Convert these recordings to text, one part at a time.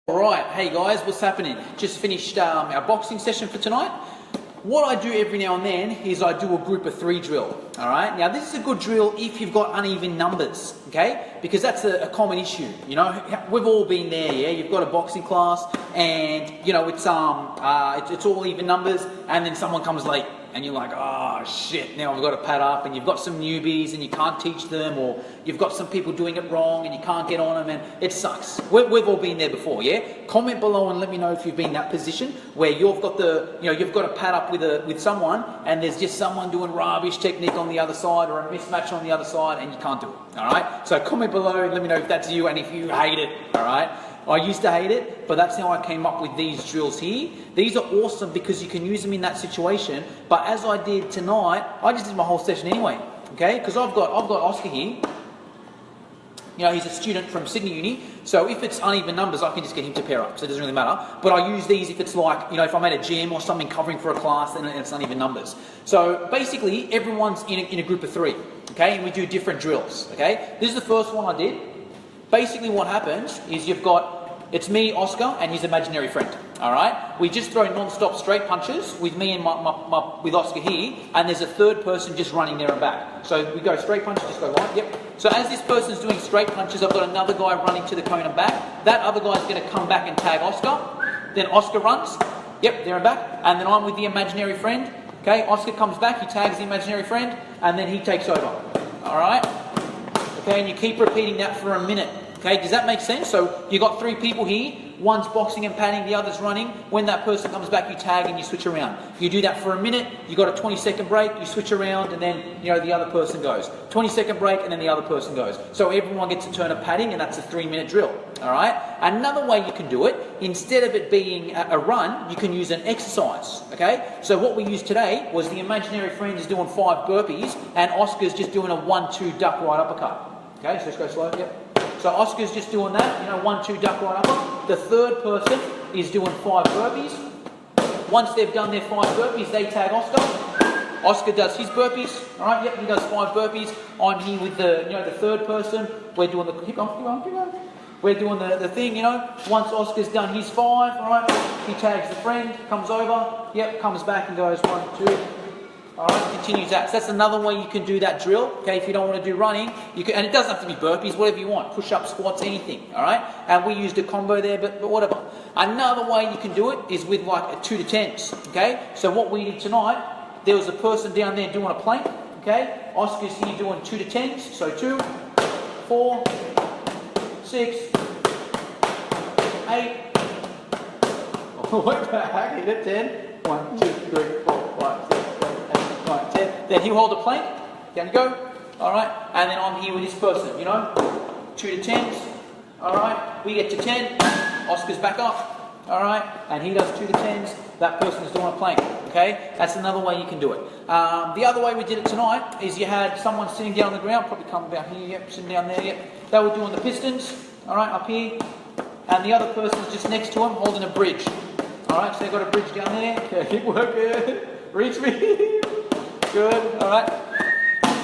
Alright, hey guys, what's happening? Just finished our boxing session for tonight. What I do every now and then is I do a group of 3 drill. Alright, now this is a good drill if you've got uneven numbers, okay? Because that's a common issue, you know? We've all been there, yeah? You've got a boxing class and, you know, it's all even numbers and then someone comes late and you're like, oh shit, now I've got to pad up, and you've got some newbies and you can't teach them, or you've got some people doing it wrong and you can't get on them, and it sucks. We've all been there before, yeah? Comment below and let me know if you've been in that position where you've got you've got to pad up with someone and there's just someone doing rubbish technique on the other side or a mismatch on the other side and you can't do it, alright? So comment below and let me know if that's you and if you hate it, alright? I used to hate it, but that's how I came up with these drills here. These are awesome because you can use them in that situation, but as I did tonight, I just did my whole session anyway, okay? Because I've got Oscar here. You know, he's a student from Sydney Uni, so if it's uneven numbers, I can just get him to pair up, so it doesn't really matter. But I use these if it's like, you know, if I'm at a gym or something covering for a class and it's uneven numbers. So basically, everyone's in a group of 3, okay? And we do different drills, okay? This is the first one I did. Basically what happens is it's me, Oscar, and his imaginary friend, alright? We just throw non-stop straight punches with me and with Oscar here, and there's a third person just running there and back. So we go straight punches, just go right, yep. So as this person's doing straight punches, I've got another guy running to the cone and back. That other guy's going to come back and tag Oscar. Then Oscar runs, yep, there and back. And then I'm with the imaginary friend, okay? Oscar comes back, he tags the imaginary friend, and then he takes over, alright? Okay, and you keep repeating that for a minute. Okay, does that make sense? So you've got 3 people here, one's boxing and padding, the other's running. When that person comes back, you tag and you switch around. You do that for a minute, you got a 20-second break, you switch around, and then, you know, the other person goes. 20-second break, and then the other person goes. So everyone gets a turn of padding, and that's a 3-minute drill. Alright? Another way you can do it, instead of it being a run, you can use an exercise. Okay? So what we used today was the imaginary friend is doing 5 burpees, and Oscar's just doing a 1-2 duck right uppercut. Okay, so let's go slow, yep. So Oscar's just doing that, you know, 1-2 duck right upper. The third person is doing 5 burpees. Once they've done their 5 burpees, they tag Oscar. Oscar does his burpees. All right, yep, he does 5 burpees. I'm here with the third person. We're doing the keep on. We're doing the thing, you know. Once Oscar's done his 5, all right, he tags the friend, comes over, yep, comes back and goes 1, 2. Alright, continues that. So that's another way you can do that drill. Okay, if you don't want to do running, you can, and it doesn't have to be burpees, whatever you want, push-ups, squats, anything. Alright, and we used a combo there, but whatever. Another way you can do it is with like a 2 to 10s. Okay, so what we did tonight, there was a person down there doing a plank. Okay, Oscar's here doing 2 to 10s. So 2, 4, 6, 8. What the heck? Hit it 10. 1, 2, 3, 4, 5, 6. 10. Then he'll hold the plank, down you go, alright, and then I'm here with this person, you know, 2 to 10s, alright, we get to 10, Oscar's back up, alright, and he does 2 to 10s, that person's doing a plank, okay, that's another way you can do it. The other way we did it tonight is you had someone sitting down on the ground, probably come about here, yep, sitting down there, yep, they were doing the pistons, alright, up here, and the other person's just next to him holding a bridge, alright, so they've got a bridge down there, okay, keep working, reach me. Good, alright.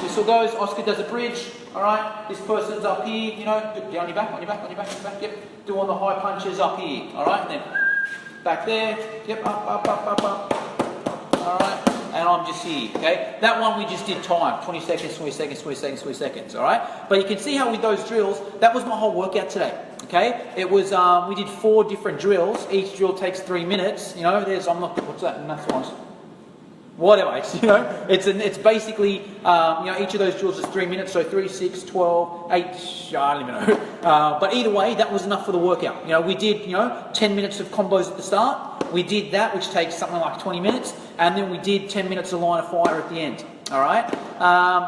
Whistle goes, Oscar does a bridge, alright. This person's up here, you know, down your back, on your back, yep. Doing the high punches up here, alright. And then back there, yep, up. Alright. And I'm just here, okay. That one we just did time, 20 seconds, 20 seconds, 20 seconds, 20 seconds, alright. But you can see how with those drills, that was my whole workout today. Okay, it was, we did 4 different drills. Each drill takes 3 minutes, you know, what's that? And that's one. Whatever, it's basically, each of those drills is 3 minutes, so 3, 6, 12, 8, I don't even know. But either way, that was enough for the workout. You know, we did, 10 minutes of combos at the start. We did that, which takes something like 20 minutes. And then we did 10 minutes of line of fire at the end. All right?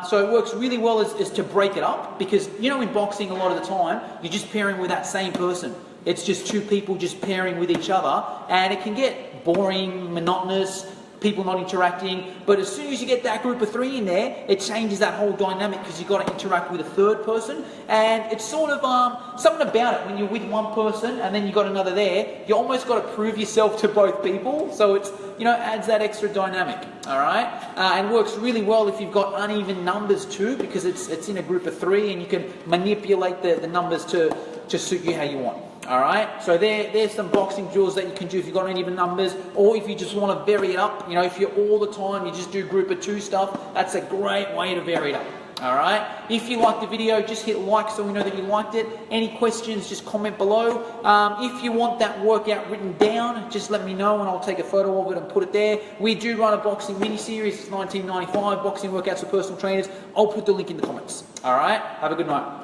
So it works really well as to break it up because, in boxing a lot of the time, you're just pairing with that same person. It's just 2 people just pairing with each other. And it can get boring, monotonous, people not interacting, but as soon as you get that group of 3 in there, it changes that whole dynamic because you've got to interact with a third person, and it's sort of something about it when you're with one person and then you've got another there, you almost got to prove yourself to both people, so it's, adds that extra dynamic, all right? And works really well if you've got uneven numbers too, because it's in a group of 3 and you can manipulate the numbers to suit you how you want. All right, so there's some boxing drills that you can do if you've got uneven numbers, or if you just want to vary it up. You know, if you're all the time you just do group of 2 stuff, that's a great way to vary it up. All right, if you liked the video, just hit like so we know that you liked it. Any questions, just comment below. If you want that workout written down, just let me know and I'll take a photo of it and put it there. We do run a boxing mini-series. It's 1995, boxing workouts for personal trainers. I'll put the link in the comments. All right, have a good night.